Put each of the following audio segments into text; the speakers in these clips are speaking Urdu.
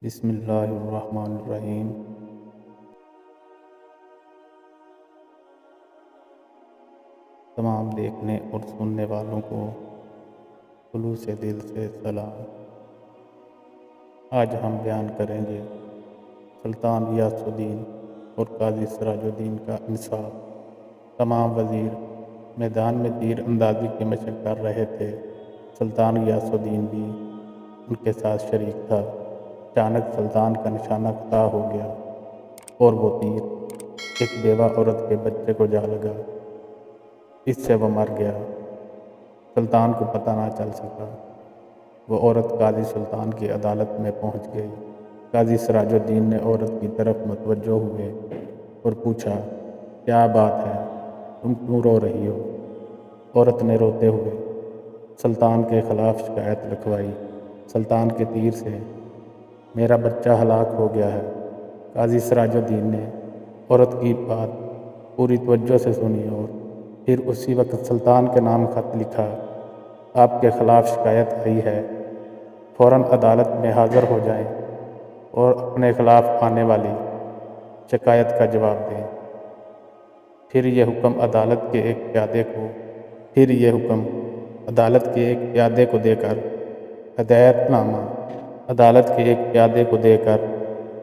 بسم اللہ الرحمن الرحیم۔ تمام دیکھنے اور سننے والوں کو خلوص دل سے سلام۔ آج ہم بیان کریں گے سلطان غیاث الدین اور قاضی سراج الدین کا انصاف۔ تمام وزیر میدان میں تیر اندازی کی مشق کر رہے تھے۔ سلطان غیاث الدین بھی ان کے ساتھ شریک تھا۔ اچانک سلطان کا نشانہ خطا ہو گیا اور وہ تیر ایک بیوہ عورت کے بچے کو جا لگا۔ اس سے وہ مر گیا۔ سلطان کو پتہ نہ چل سکا۔ وہ عورت قاضی سلطان کی عدالت میں پہنچ گئی۔ قاضی سراج الدین نے عورت کی طرف متوجہ ہوئے اور پوچھا، کیا بات ہے؟ تم کیوں رو رہی ہو؟ عورت نے روتے ہوئے سلطان کے خلاف شکایت لکھوائی۔ سلطان کے تیر سے میرا بچہ ہلاک ہو گیا ہے۔ قاضی سراج الدین نے عورت کی بات پوری توجہ سے سنی اور پھر اسی وقت سلطان کے نام خط لکھا۔ آپ کے خلاف شکایت آئی ہے، فوراً عدالت میں حاضر ہو جائیں اور اپنے خلاف آنے والی شکایت کا جواب دیں۔ پھر یہ حکم عدالت کے ایک پیادے کو دے کر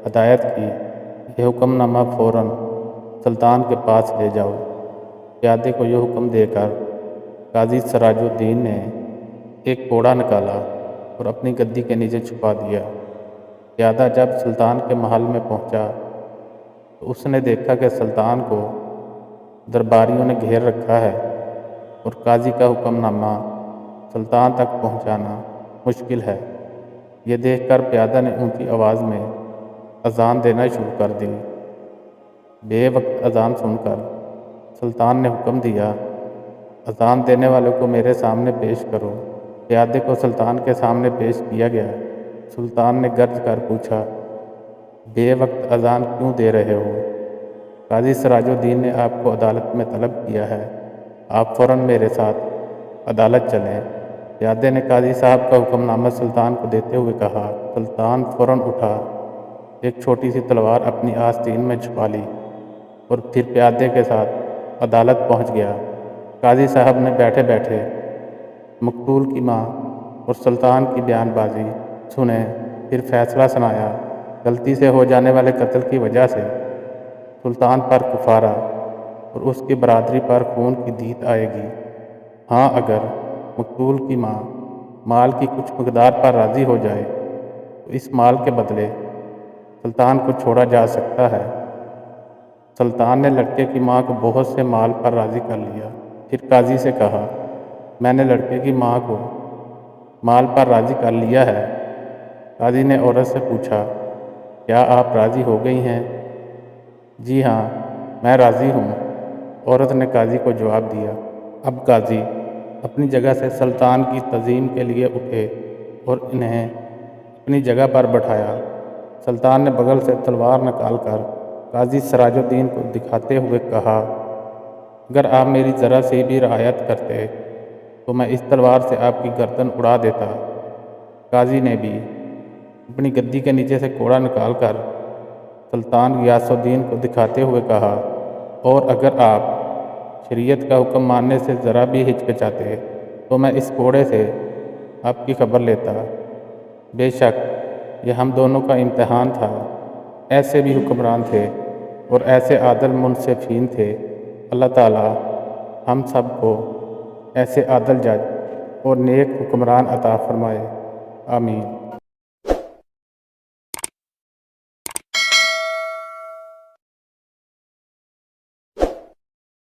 ہدایت کی، یہ حکم نامہ فوراً سلطان کے پاس لے جاؤ۔ پیادے کو یہ حکم دے کر قاضی سراج الدین نے ایک کوڑا نکالا اور اپنی گدی کے نیچے چھپا دیا۔ پیادہ جب سلطان کے محل میں پہنچا تو اس نے دیکھا کہ سلطان کو درباریوں نے گھیر رکھا ہے اور قاضی کا حکم نامہ سلطان تک پہنچانا مشکل ہے۔ یہ دیکھ کر پیادہ نے اونچی آواز میں اذان دینا شروع کر دی۔ بے وقت اذان سن کر سلطان نے حکم دیا، اذان دینے والے کو میرے سامنے پیش کرو۔ پیادے کو سلطان کے سامنے پیش کیا گیا۔ سلطان نے گرج کر پوچھا، بے وقت اذان کیوں دے رہے ہو؟ قاضی سراج الدین نے آپ کو عدالت میں طلب کیا ہے، آپ فوراً میرے ساتھ عدالت چلیں۔ پیادے نے قاضی صاحب کا حکم نامہ سلطان کو دیتے ہوئے کہا۔ سلطان فوراً اٹھا، ایک چھوٹی سی تلوار اپنی آستین میں چھپا لی اور پھر پیادے کے ساتھ عدالت پہنچ گیا۔ قاضی صاحب نے بیٹھے بیٹھے مقتول کی ماں اور سلطان کی بیان بازی سنے، پھر فیصلہ سنایا۔ غلطی سے ہو جانے والے قتل کی وجہ سے سلطان پر کفارہ اور اس کی برادری پر خون کی دیت آئے گی۔ ہاں، اگر مقتول کی ماں مال کی کچھ مقدار پر راضی ہو جائے تو اس مال کے بدلے سلطان کو چھوڑا جا سکتا ہے۔ سلطان نے لڑکے کی ماں کو بہت سے مال پر راضی کر لیا۔ پھر قاضی سے کہا، میں نے لڑکے کی ماں کو مال پر راضی کر لیا ہے۔ قاضی نے عورت سے پوچھا، کیا آپ راضی ہو گئی ہیں؟ جی ہاں، میں راضی ہوں، عورت نے قاضی کو جواب دیا۔ اب قاضی اپنی جگہ سے سلطان کی تعظیم کے لیے اٹھے اور انہیں اپنی جگہ پر بٹھایا۔ سلطان نے بغل سے تلوار نکال کر قاضی سراج الدین کو دکھاتے ہوئے کہا، اگر آپ میری ذرا سی بھی رعایت کرتے تو میں اس تلوار سے آپ کی گردن اڑا دیتا۔ قاضی نے بھی اپنی گدی کے نیچے سے کوڑا نکال کر سلطان غیاث الدین کو دکھاتے ہوئے کہا، اور اگر آپ شریعت کا حکم ماننے سے ذرا بھی ہچکچاتے تو میں اس کوڑے سے آپ کی خبر لیتا۔ بے شک یہ ہم دونوں کا امتحان تھا۔ ایسے بھی حکمران تھے اور ایسے عادل منصفین تھے۔ اللہ تعالیٰ ہم سب کو ایسے عادل جج اور نیک حکمران عطا فرمائے، آمین۔